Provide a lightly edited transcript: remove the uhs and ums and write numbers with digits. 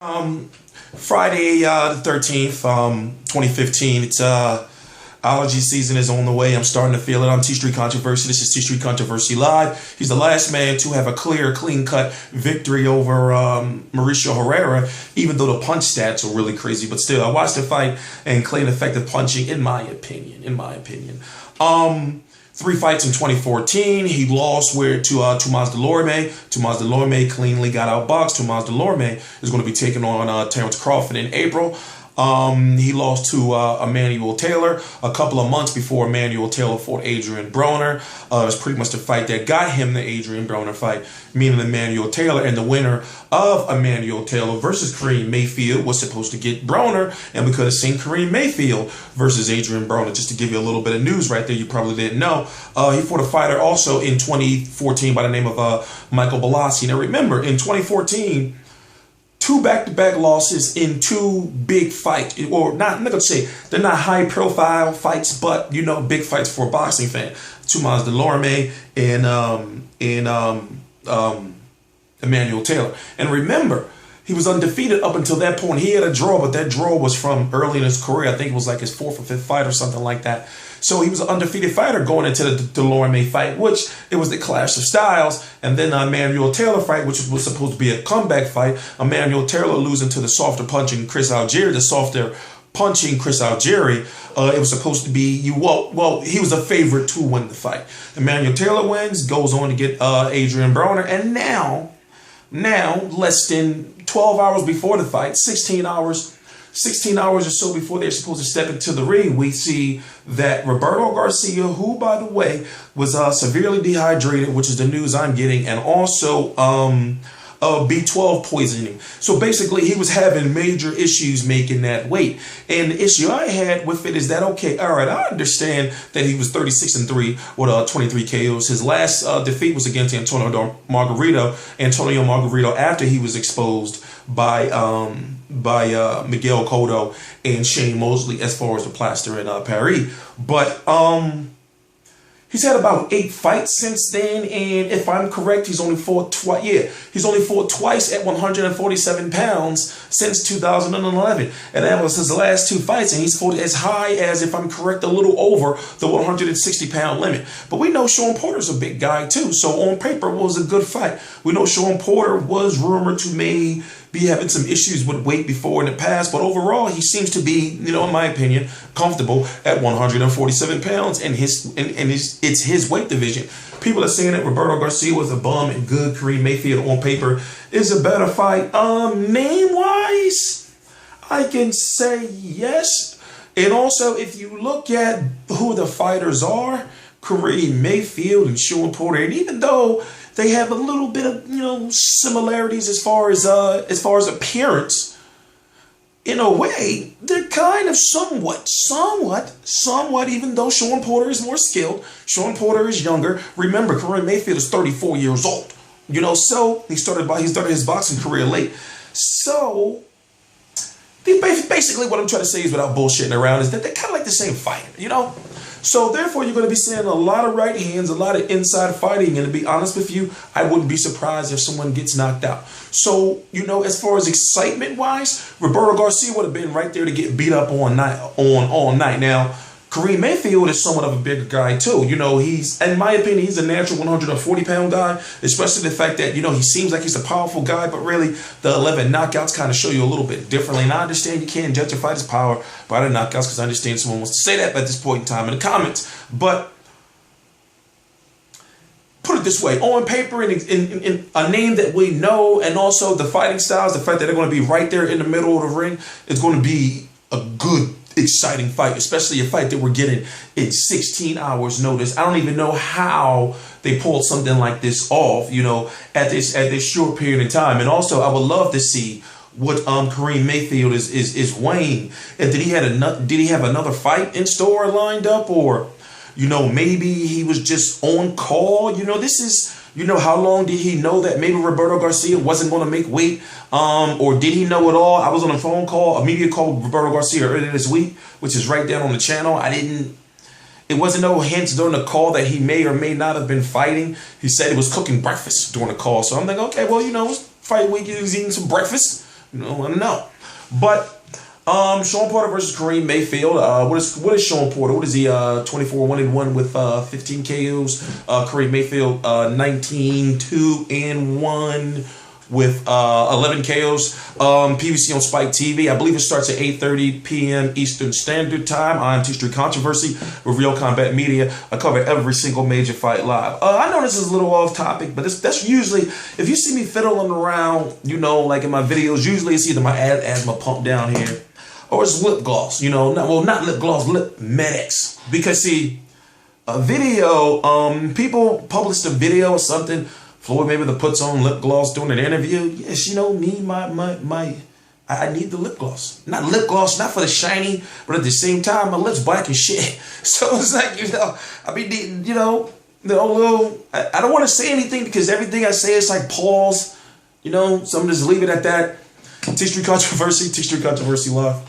Um, Friday, the 13th, 2015. It's allergy season is on the way. I'm starting to feel it. I'm T Street Controversy. This is T Street Controversy Live. He's the last man to have a clear, clean-cut victory over Mauricio Herrera, even though the punch stats are really crazy. But still, I watched the fight and clean, effective punching, in my opinion. Three fights in 2014. He lost to Tomas Delorme. Tomas Delorme cleanly got outboxed. Tomas Delorme is going to be taking on Terrence Crawford in April. He lost to Emmanuel Taylor a couple of months before Emmanuel Taylor fought Adrian Broner. It was pretty much the fight that got him the Adrian Broner fight, meaning Emmanuel Taylor. And the winner of Emmanuel Taylor versus Kareem Mayfield was supposed to get Broner. And we could have seen Kareem Mayfield versus Adrian Broner. Just to give you a little bit of news right there, you probably didn't know. He fought a fighter also in 2014 by the name of Michael Balassi. Now remember, in 2014, two back-to-back losses in two big fights, or not, I'm not gonna say they're not high-profile fights, but big fights for a boxing fan. Tomas Delorme and Emmanuel Taylor. And remember, he was undefeated up until that point. He had a draw, but that draw was from early in his career. I think it was like his fourth or fifth fight or something like that. So he was an undefeated fighter going into the Delorme fight, which it was the clash of styles. And then Emmanuel Taylor fight, which was supposed to be a comeback fight. Emmanuel Taylor losing to the softer punching Chris Algieri, It was supposed to be he was a favorite to win the fight. Emmanuel Taylor wins, goes on to get Adrian Broner, and now less than 12 hours before the fight, 16 hours or so before they're supposed to step into the ring, we see that Roberto Garcia, who, by the way, was severely dehydrated, which is the news I'm getting, and also B12 poisoning. So basically, he was having major issues making that weight. And the issue I had with it is that, okay, all right, I understand that he was 36-3 with 23 KOs. His last defeat was against Antonio Margarito after he was exposed by Miguel Cotto and Shane Mosley as far as the plaster in Paris. But he's had about 8 fights since then, and if I'm correct, he's only fought twice. Yeah, he's only fought twice at 147 pounds since 2011, and that was his last 2 fights. And he's fought as high as, if I'm correct, a little over the 160-pound limit. But we know Sean Porter's a big guy too, so on paper it was a good fight. We know Sean Porter was rumored to be having some issues with weight before in the past, but overall he seems to be, in my opinion, comfortable at 147 pounds, and it's his weight division. People are saying that Roberto Garcia was a bum and good. Kareem Mayfield on paper is a better fight. Name-wise, I can say yes. And also, if you look at who the fighters are, Kareem Mayfield and Sean Porter, and even though they have a little bit of similarities as far as appearance, in a way they're kind of somewhat, even though Sean Porter is more skilled. Sean Porter is younger. Remember, Kareem Mayfield is 34 years old. So he started his boxing career late. So basically what I'm trying to say is, without bullshitting around, is that they're kind of like the same fighter, So therefore, you're going to be seeing a lot of right hands, a lot of inside fighting. And to be honest with you, I wouldn't be surprised if someone gets knocked out. So, as far as excitement-wise, Roberto Garcia would have been right there to get beat up all night. Now, Kareem Mayfield is somewhat of a bigger guy too. He's, in my opinion, he's a natural 140-pound guy, especially the fact that, he seems like he's a powerful guy, but really the 11 knockouts kind of show you a little bit differently. And I understand you can't judge a fighter's power by the knockouts, because I understand someone wants to say that at this point in time in the comments. But put it this way, on paper, in a name that we know, and also the fighting styles, the fact that they're going to be right there in the middle of the ring, it's going to be a good, exciting fight, especially a fight that we're getting in 16 hours notice. I don't even know how they pulled something like this off, at this short period of time. And also, I would love to see what Kareem Mayfield is weighing. And did he have another fight in store lined up, or maybe he was just on call? This is, how long did he know that maybe Roberto Garcia wasn't going to make weight? Or did he know it all? I was on a media call with Roberto Garcia earlier this week, which is right down on the channel. It wasn't no hints during the call that he may or may not have been fighting. He said he was cooking breakfast during the call. So I'm like, okay, well, it's fight week, he was eating some breakfast. I don't know. But Sean Porter versus Kareem Mayfield. What is Sean Porter? What is he? 24-1-1 with 15 KOs. Kareem Mayfield 19-2-1 with 11 KOs. PBC on Spike TV. I believe it starts at 8:30 p.m. Eastern Standard Time. I'm T Street Controversy with Real Combat Media. I cover every single major fight live. I know this is a little off topic, but that's usually, if you see me fiddling around, like in my videos, usually it's either my asthma pump down here or it's lip gloss. Not lip gloss, lip medics. Because see, a video, people published a video or something. Floyd Mayweather puts on lip gloss during an interview. Yes, me, I need the lip gloss. Not lip gloss, not for the shiny, but at the same time, my lips black as shit. So it's like, I don't want to say anything because everything I say is like pause, so I'm just leave it at that. T Street Controversy, T Street Controversy Live.